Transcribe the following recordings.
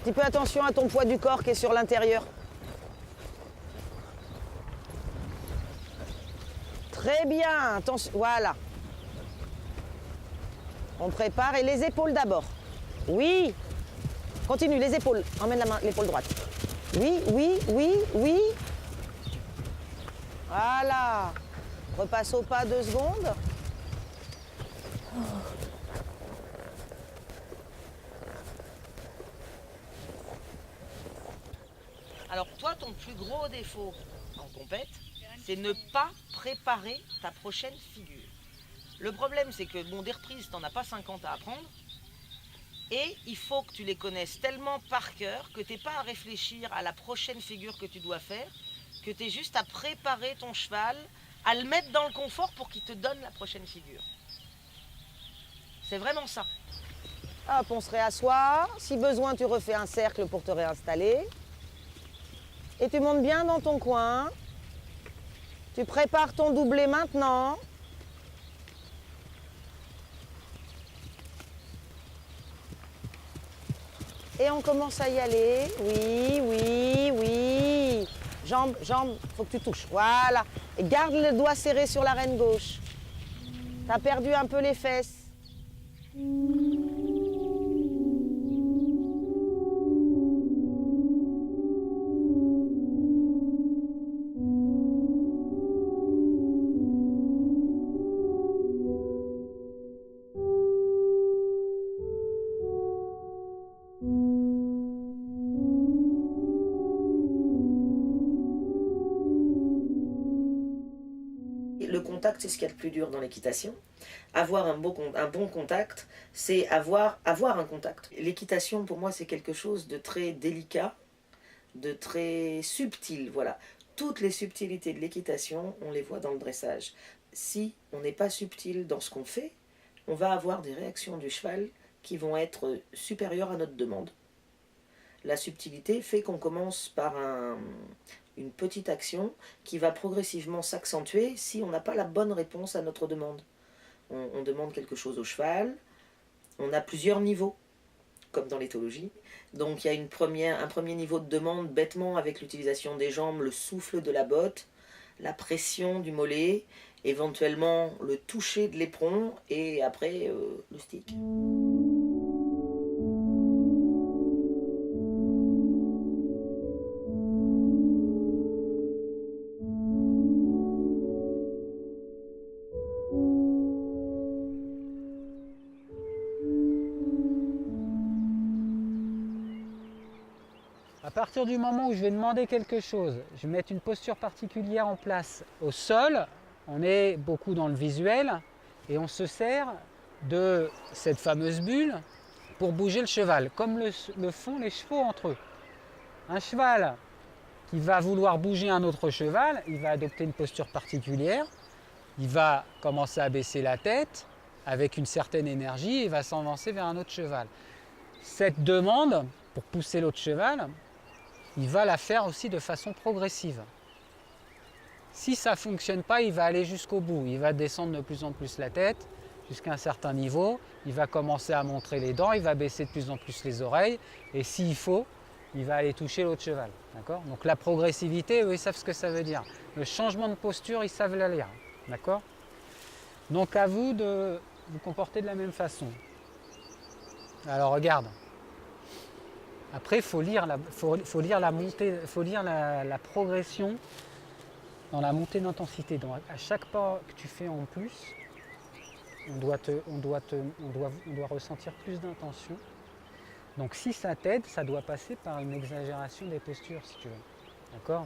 petit peu attention à ton poids du corps qui est sur l'intérieur. Très bien, attention, voilà. On prépare et les épaules d'abord. Oui. Continue, les épaules. Emmène la main, l'épaule droite. Oui, oui, oui, oui. Voilà. Repasse au pas 2 secondes. Alors toi, ton plus gros défaut en compète, c'est ne pas préparer ta prochaine figure. Le problème, c'est que des reprises, t'en as pas 50 à apprendre. Et il faut que tu les connaisses tellement par cœur que tu n'aies pas à réfléchir à la prochaine figure que tu dois faire, que tu aies juste à préparer ton cheval, à le mettre dans le confort pour qu'il te donne la prochaine figure. C'est vraiment ça. Hop, on se réassoit. Si besoin, tu refais un cercle pour te réinstaller. Et tu montes bien dans ton coin. Tu prépares ton doublé maintenant. Et on commence à y aller. Oui, oui, oui. Jambe, jambe, faut que tu touches. Voilà. Et garde le doigt serré sur la reine gauche. T'as perdu un peu les fesses. Le contact, c'est ce qu'il y a de plus dur dans l'équitation. Avoir un bon contact, c'est avoir un contact. L'équitation, pour moi, c'est quelque chose de très délicat, de très subtil. Voilà. Toutes les subtilités de l'équitation, on les voit dans le dressage. Si on n'est pas subtil dans ce qu'on fait, on va avoir des réactions du cheval qui vont être supérieures à notre demande. La subtilité fait qu'on commence par une petite action qui va progressivement s'accentuer si on n'a pas la bonne réponse à notre demande. On demande quelque chose au cheval, on a plusieurs niveaux, comme dans l'éthologie. Donc il y a un premier niveau de demande bêtement avec l'utilisation des jambes, le souffle de la botte, la pression du mollet, éventuellement le toucher de l'éperon et après le stick. À partir du moment où je vais demander quelque chose, je vais mettre une posture particulière en place au sol, on est beaucoup dans le visuel et on se sert de cette fameuse bulle pour bouger le cheval, comme le font les chevaux entre eux. Un cheval qui va vouloir bouger un autre cheval, il va adopter une posture particulière, il va commencer à baisser la tête avec une certaine énergie et va s'avancer vers un autre cheval. Cette demande, pour pousser l'autre cheval, il va la faire aussi de façon progressive. Si ça ne fonctionne pas, il va aller jusqu'au bout. Il va descendre de plus en plus la tête jusqu'à un certain niveau. Il va commencer à montrer les dents, il va baisser de plus en plus les oreilles. Et s'il faut, il va aller toucher l'autre cheval. D'accord ? Donc la progressivité, eux, ils savent ce que ça veut dire. Le changement de posture, ils savent la lire. D'accord ? Donc à vous de vous comporter de la même façon. Alors regarde. Après, il faut lire la montée, faut lire la progression dans la montée d'intensité. Donc, à chaque pas que tu fais en plus, on doit ressentir plus d'intention. Donc, si ça t'aide, ça doit passer par une exagération des postures, si tu veux. D'accord ?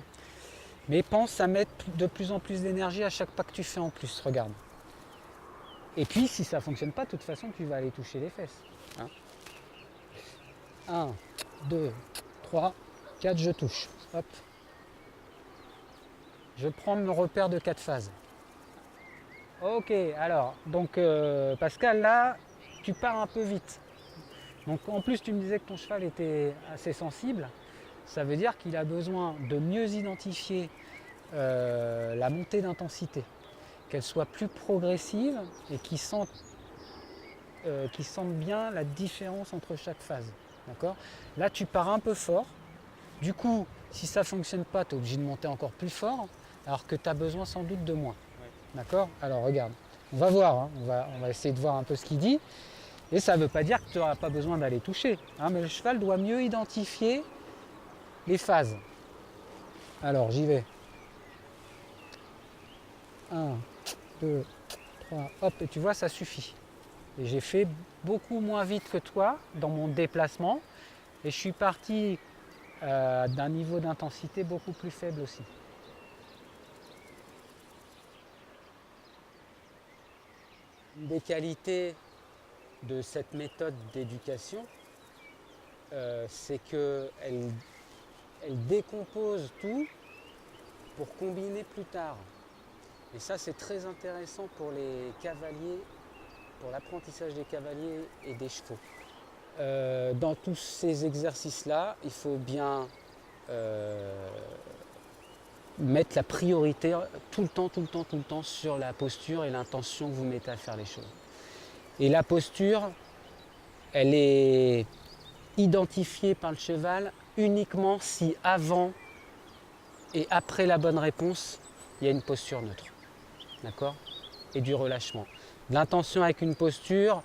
Mais pense à mettre de plus en plus d'énergie à chaque pas que tu fais en plus. Regarde. Et puis, si ça ne fonctionne pas, de toute façon, tu vas aller toucher les fesses. Hein ? 1, 2, 3, 4, je touche. Hop. Je prends mon repère de 4 phases. Ok, alors, donc Pascal, là, tu pars un peu vite. Donc en plus, tu me disais que ton cheval était assez sensible. Ça veut dire qu'il a besoin de mieux identifier la montée d'intensité, qu'elle soit plus progressive et qu'il sente bien la différence entre chaque phase. D'accord ? Là, tu pars un peu fort. Du coup, si ça ne fonctionne pas, tu es obligé de monter encore plus fort, alors que tu as besoin sans doute de moins. Ouais. D'accord ? Alors regarde, on va voir, hein. On va essayer de voir un peu ce qu'il dit. Et ça ne veut pas dire que tu n'auras pas besoin d'aller toucher, hein, mais le cheval doit mieux identifier les phases. Alors j'y vais. 1, 2, 3, hop, et tu vois, ça suffit. Et j'ai fait beaucoup moins vite que toi dans mon déplacement, et je suis parti d'un niveau d'intensité beaucoup plus faible aussi. Une des qualités de cette méthode d'éducation, c'est qu'elle décompose tout pour combiner plus tard. Et ça, c'est très intéressant pour les cavaliers, pour l'apprentissage des cavaliers et des chevaux. Dans tous ces exercices-là, il faut bien mettre la priorité tout le temps sur la posture et l'intention que vous mettez à faire les choses. Et la posture, elle est identifiée par le cheval uniquement si avant et après la bonne réponse, il y a une posture neutre. D'accord ? Et du relâchement. L'intention avec une posture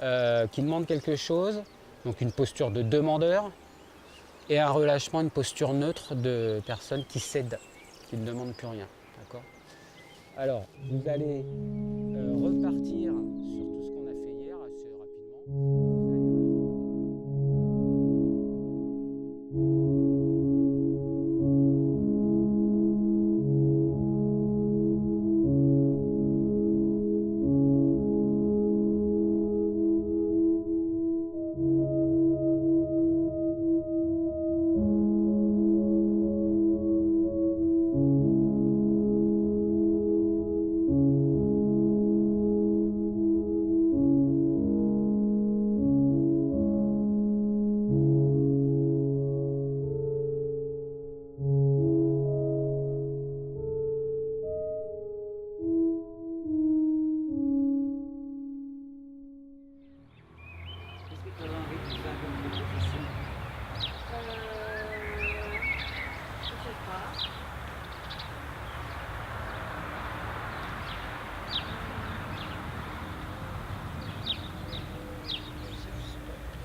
qui demande quelque chose, donc une posture de demandeur, et un relâchement, une posture neutre de personne qui cède, qui ne demande plus rien. D'accord ? Alors, vous allez repartir sur tout ce qu'on a fait hier assez rapidement.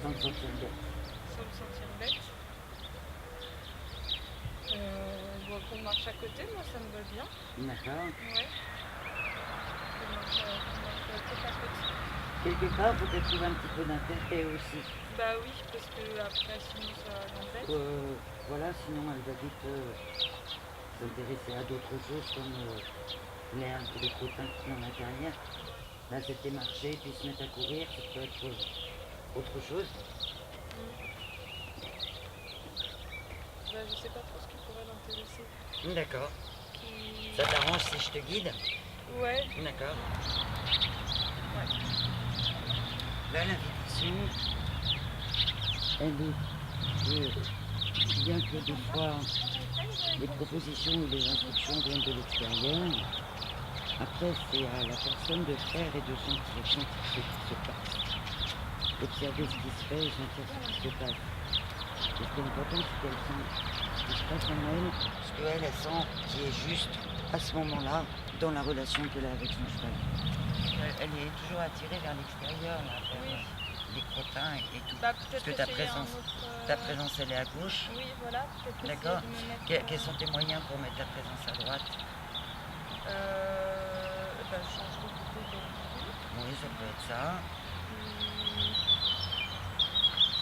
Sans me sentir bête. Sans me sentir bête. Bon, qu'on marche à côté, moi ça me va bien. D'accord. Ouais. Qu'on marche peut-être à côté. Quelque part, faut peut-être trouver un petit peu d'intérêt aussi. Bah oui, parce que après sinon ça l'embête. Voilà, sinon elle va vite s'intéresser à d'autres choses comme l'herbe ou les crottins qui sont dans la carrière. Là, c'était marcher, puis se mettre à courir, ça peut être autre chose. Bah, je sais pas trop ce qui pourrait l'intéresser. D'accord. Qui... Ça t'arrange si je te guide? Ouais. D'accord. Ouais. Là, l'invitation, elle est bien que des fois les propositions ou les instructions viennent de l'extérieur. Après, c'est à la personne de faire et de sentir ce qui se passe. Observer ce qui se fait et sentir ce qui se passe. Et ce qui est important, c'est qu'elle sent ce qui se passe en elle, ce qu'elle, elle sent qui est juste à ce moment-là dans la relation qu'elle a avec son cheval. Elle est toujours attirée vers l'extérieur, là, vers les crottins et tout. Bah, Parce que ta présence, elle est à gauche. Oui, voilà. Peut-être D'accord. essayer de me mettre, Quels sont tes moyens pour mettre ta présence à droite? Bah, je change de côté d'habitude. Oui, ça peut être ça.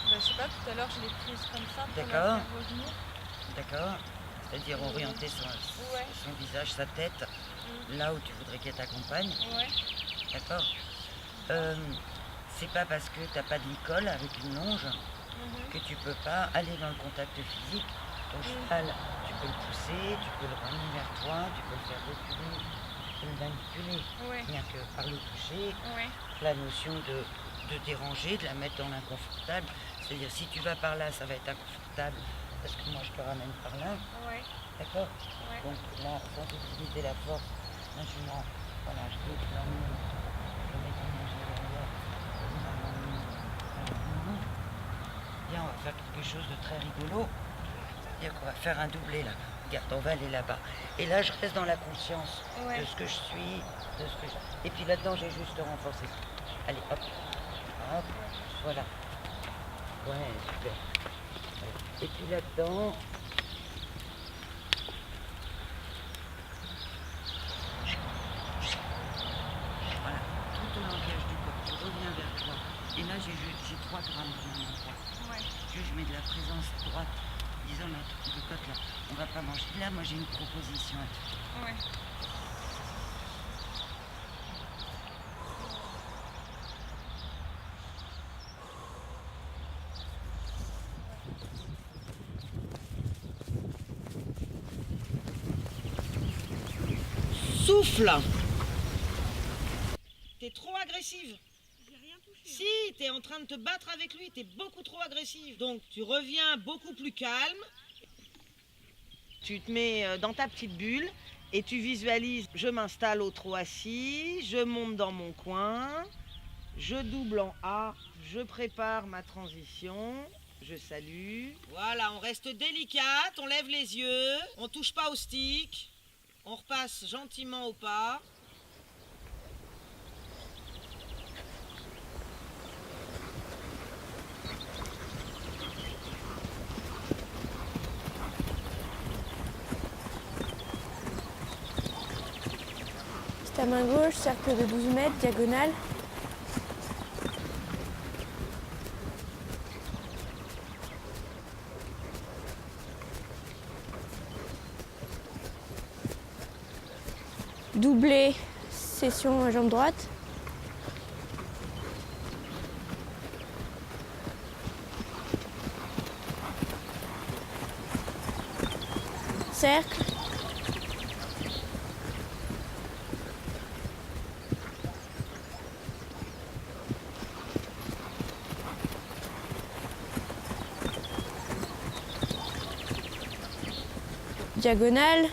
Bah, je sais pas, tout à l'heure je l'ai prise comme ça pour la D'accord. faire revenir. D'accord. C'est-à-dire orienter son visage, sa tête, là où tu voudrais qu'elle t'accompagne. Ouais. D'accord. C'est pas parce que t'as pas de licol avec une longe que tu peux pas aller dans le contact physique. Ton cheval, tu peux le pousser, tu peux le ramener vers toi, tu peux le faire reculer, tu peux le manipuler. Ouais. Rien que par le toucher, Ouais. la notion de déranger, de la mettre dans l'inconfortable. C'est-à-dire si tu vas par là, ça va être inconfortable parce que moi je te ramène par là. Ouais. D'accord. Ouais. Donc là, sans utiliser la force, là je mets, voilà, je vais te l'emmener, je mets ton manger derrière, bien, on va faire quelque chose de très rigolo. C'est-à-dire qu'on va faire un doublé là. Regarde, on va aller là-bas. Et là, je reste dans la conscience de ce que je suis, de ce que je... Et puis là-dedans, j'ai juste renforcé. Allez, hop, hop, voilà. Ouais, super. Et puis là-dedans... Voilà, tout le langage du corps. Je reviens vers toi. Et là, j'ai 3 grammes de mon poids. Ouais. Je mets de la présence droite. Disons le côte là. On va pas manger. Là, moi, j'ai une proposition à te faire. Ouais. Souffle. T'es trop agressive. J'ai rien touché. Si, t'es en train de te battre avec lui, t'es beaucoup trop agressive. Donc tu reviens beaucoup plus calme. Tu te mets dans ta petite bulle et tu visualises, je m'installe au trot assis, je monte dans mon coin, je double en A, je prépare ma transition, je salue. Voilà, on reste délicate, on lève les yeux, on touche pas au stick, on repasse gentiment au pas. Ta main gauche, cercle de 12 mètres, diagonale. Doublé, session à jambe droite. Cercle. Diagonale.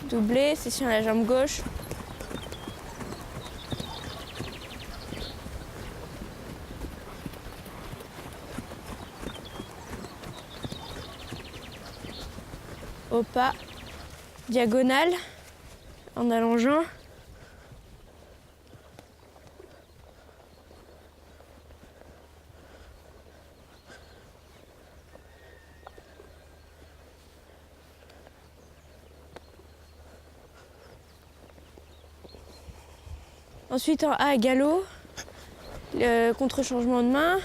Doublé, session à la jambe gauche. Au pas. Diagonale. En allongeant. Ensuite en A, galop, le contre-changement de main.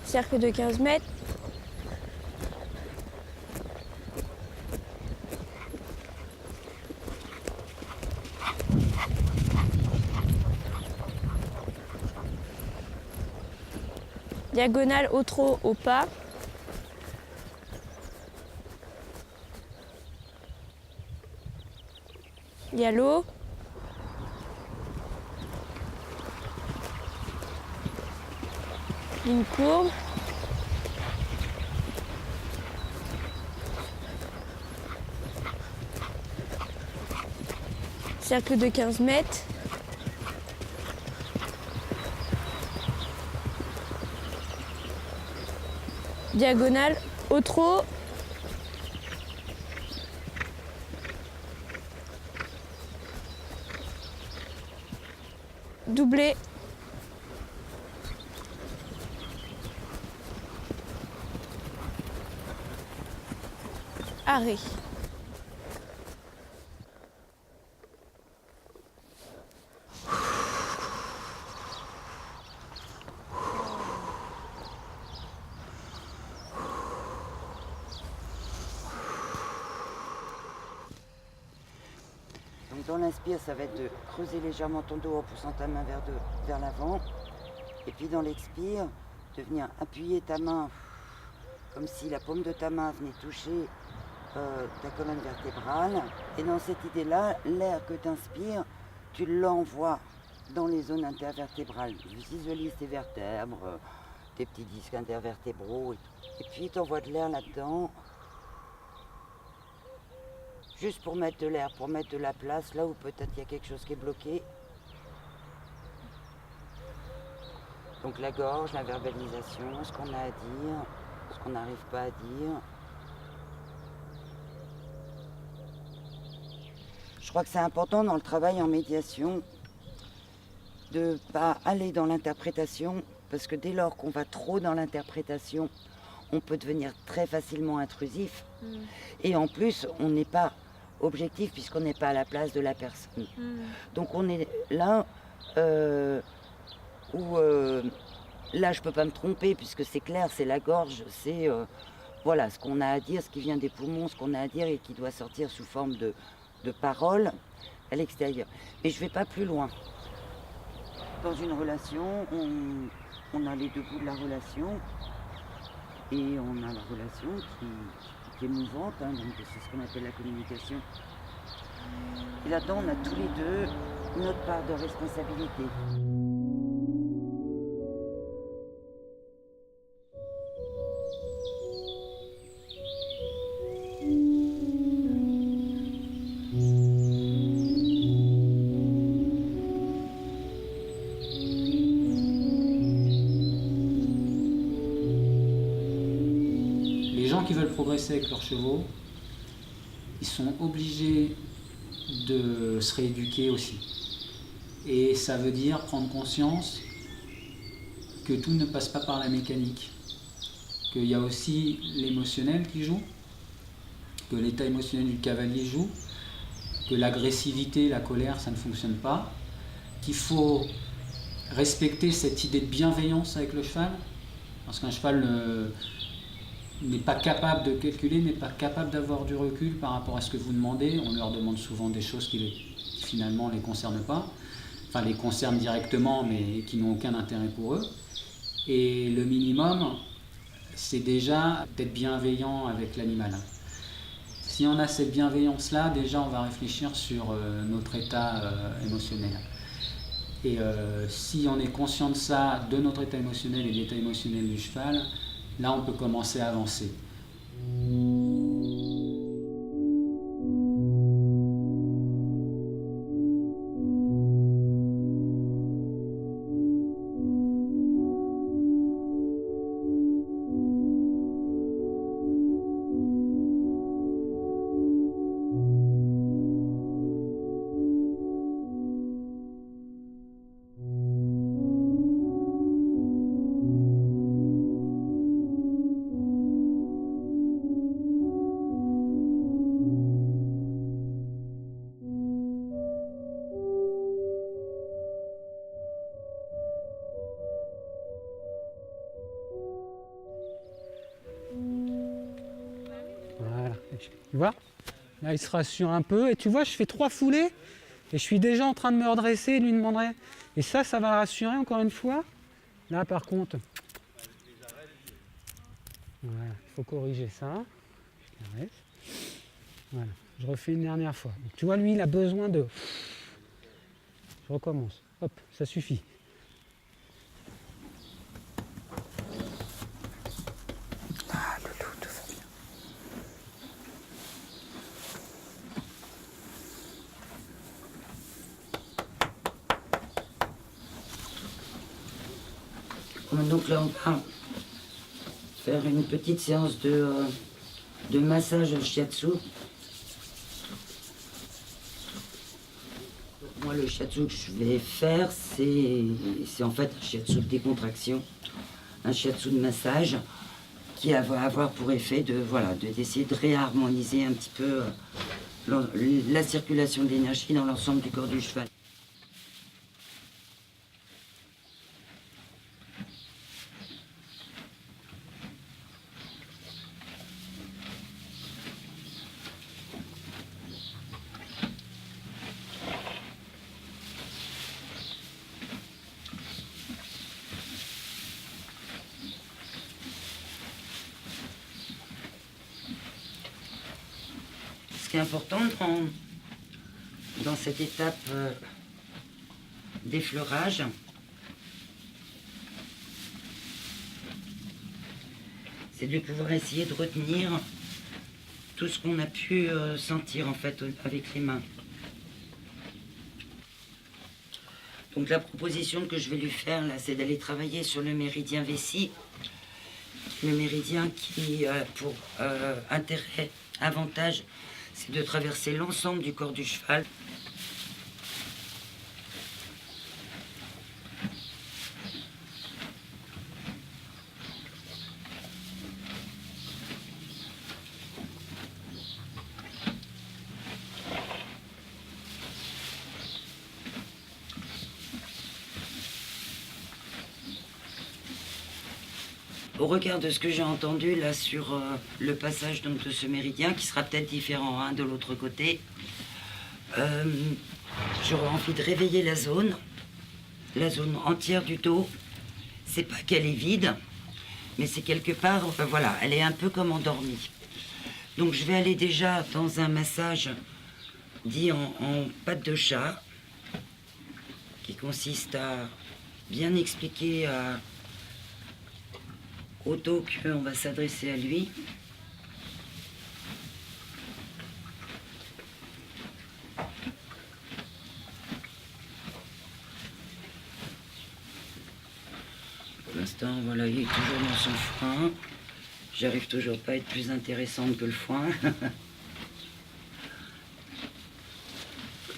Cercle de 15 mètres. Diagonale au trot, au pas. Galop. Ligne courbe. Cercle de 15 mètres. Diagonale au trot. Doublé. Arrêt. Donc dans l'inspire, ça va être de creuser légèrement ton dos en poussant ta main vers l'avant. Et puis dans l'expire, de venir appuyer ta main comme si la paume de ta main venait toucher ta colonne vertébrale. Et dans cette idée-là, l'air que tu inspires, tu l'envoies dans les zones intervertébrales. Visualise tes vertèbres, tes petits disques intervertébraux et tout. Et puis tu envoies de l'air là-dedans. Juste pour mettre de l'air, pour mettre de la place là où peut-être il y a quelque chose qui est bloqué. Donc la gorge, la verbalisation, ce qu'on a à dire, ce qu'on n'arrive pas à dire. Je crois que c'est important dans le travail en médiation de ne pas aller dans l'interprétation, parce que dès lors qu'on va trop dans l'interprétation, on peut devenir très facilement intrusif. Et en plus, on n'est pas objectif puisqu'on n'est pas à la place de la personne. Donc on est là où là je peux pas me tromper puisque c'est clair, c'est la gorge, c'est voilà ce qu'on a à dire, ce qui vient des poumons, ce qu'on a à dire et qui doit sortir sous forme de paroles à l'extérieur. Mais je vais pas plus loin. Dans une relation, on a les deux bouts de la relation et on a la relation qui est mouvante, hein, donc c'est ce qu'on appelle la communication. Et là-dedans, on a tous les deux notre part de responsabilité. Les gens qui veulent progresser avec leurs chevaux, ils sont obligés de se rééduquer aussi. Et ça veut dire prendre conscience que tout ne passe pas par la mécanique, qu'il y a aussi l'émotionnel qui joue, que l'état émotionnel du cavalier joue, que l'agressivité, la colère, ça ne fonctionne pas, qu'il faut respecter cette idée de bienveillance avec le cheval, parce qu'un cheval n'est pas capable de calculer, n'est pas capable d'avoir du recul par rapport à ce que vous demandez. On leur demande souvent des choses qui finalement ne les concernent pas, enfin les concernent directement mais qui n'ont aucun intérêt pour eux. Et le minimum, c'est déjà d'être bienveillant avec l'animal. Si on a cette bienveillance-là, déjà on va réfléchir sur notre état émotionnel. Et si on est conscient de ça, de notre état émotionnel et de l'état émotionnel du cheval, là on peut commencer à avancer. Voilà, tu vois, là il se rassure un peu et tu vois je fais 3 foulées et je suis déjà en train de me redresser et de lui demander. Et ça va le rassurer encore une fois. Là par contre, voilà, il faut corriger ça. Je caresse. Voilà, je refais une dernière fois. Donc, tu vois lui il a besoin de... Je recommence, hop, ça suffit. Donc là, on va faire une petite séance de massage shiatsu. Moi, le shiatsu que je vais faire, c'est en fait un shiatsu de décontraction, un shiatsu de massage qui va avoir pour effet d'essayer de réharmoniser un petit peu la circulation de l'énergie dans l'ensemble du corps du cheval. qui est important dans cette étape d'effleurage, c'est de pouvoir essayer de retenir tout ce qu'on a pu sentir en fait avec les mains. Donc la proposition que je vais lui faire là, c'est d'aller travailler sur le méridien vessie. Le méridien qui, pour intérêt, avantage, c'est de traverser l'ensemble du corps du cheval. Au regard de ce que j'ai entendu là sur le passage donc, de ce méridien, qui sera peut-être différent hein, de l'autre côté, j'aurais envie de réveiller la zone entière du dos. C'est pas qu'elle est vide, mais c'est quelque part, voilà, elle est un peu comme endormie. Donc je vais aller déjà dans un massage dit en patte de chat, qui consiste à bien expliquer au dos qu'on va s'adresser à lui. Pour l'instant, voilà, il est toujours dans son foin. J'arrive toujours pas à être plus intéressante que le foin.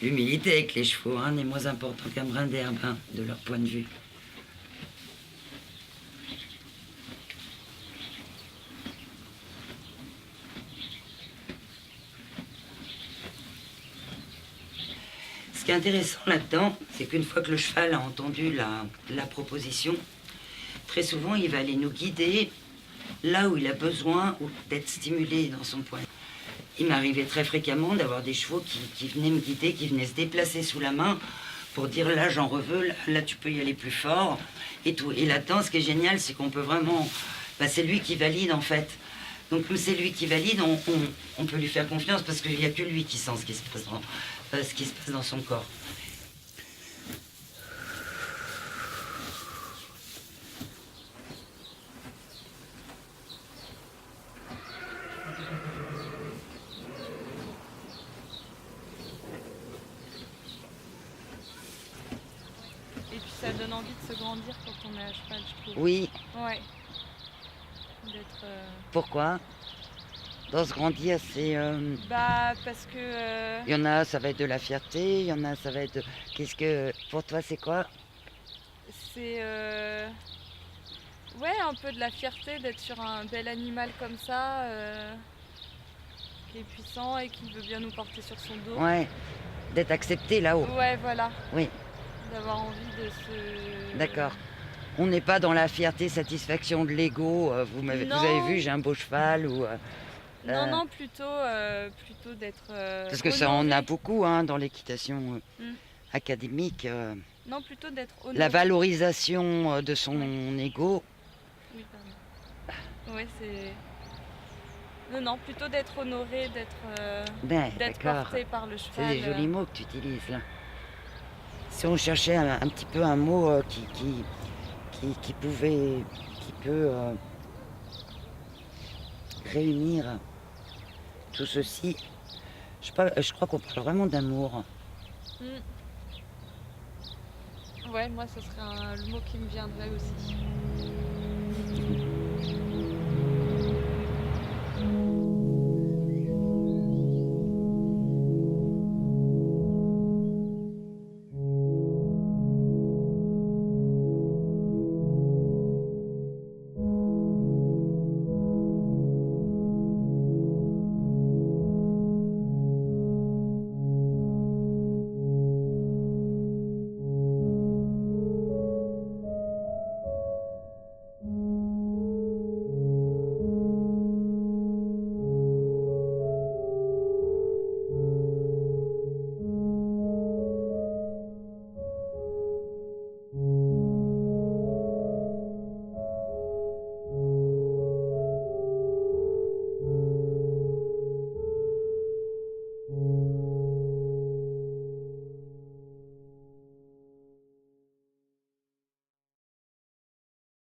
L'humilité avec les chevaux hein, n'est moins important qu'un brin d'herbe, hein, de leur point de vue. Ce qui est intéressant là-dedans, c'est qu'une fois que le cheval a entendu la proposition, très souvent il va aller nous guider là où il a besoin d'être stimulé dans son point. Il m'arrivait très fréquemment d'avoir des chevaux qui venaient me guider, qui venaient se déplacer sous la main pour dire là j'en veux, là tu peux y aller plus fort et tout. Et là-dedans, ce qui est génial, c'est qu'on peut vraiment... Bah, c'est lui qui valide en fait. Donc comme c'est lui qui valide, on peut lui faire confiance parce qu'il n'y a que lui qui sent ce qui se passe dans son corps. Et puis ça donne envie de se grandir quand on est à cheval, je trouve. Oui. Ouais. D'être... Pourquoi? Dans se grandir, c'est... Bah parce que... Il y en a, ça va être de la fierté, il y en a, ça va être... Qu'est-ce que... Pour toi, c'est quoi? C'est... Ouais, un peu de la fierté d'être sur un bel animal comme ça, qui est puissant et qui veut bien nous porter sur son dos. Ouais, d'être accepté là-haut. Ouais, voilà. Oui. D'avoir envie de se... D'accord. On n'est pas dans la fierté, satisfaction de l'ego. Vous avez vu, j'ai un beau cheval ou... Non, non, plutôt d'être... parce que ça en a beaucoup hein, dans l'équitation académique. Non, plutôt d'être honoré. La valorisation de son ego. Oui, pardon. Ouais, c'est... Non, plutôt d'être honoré, d'être porté par le cheval. C'est des jolis mots que tu utilises là. Si on cherchait un petit peu un mot qui peut réunir tout ceci, je crois qu'on parle vraiment d'amour. Ouais, moi ce serait le mot qui me viendrait aussi.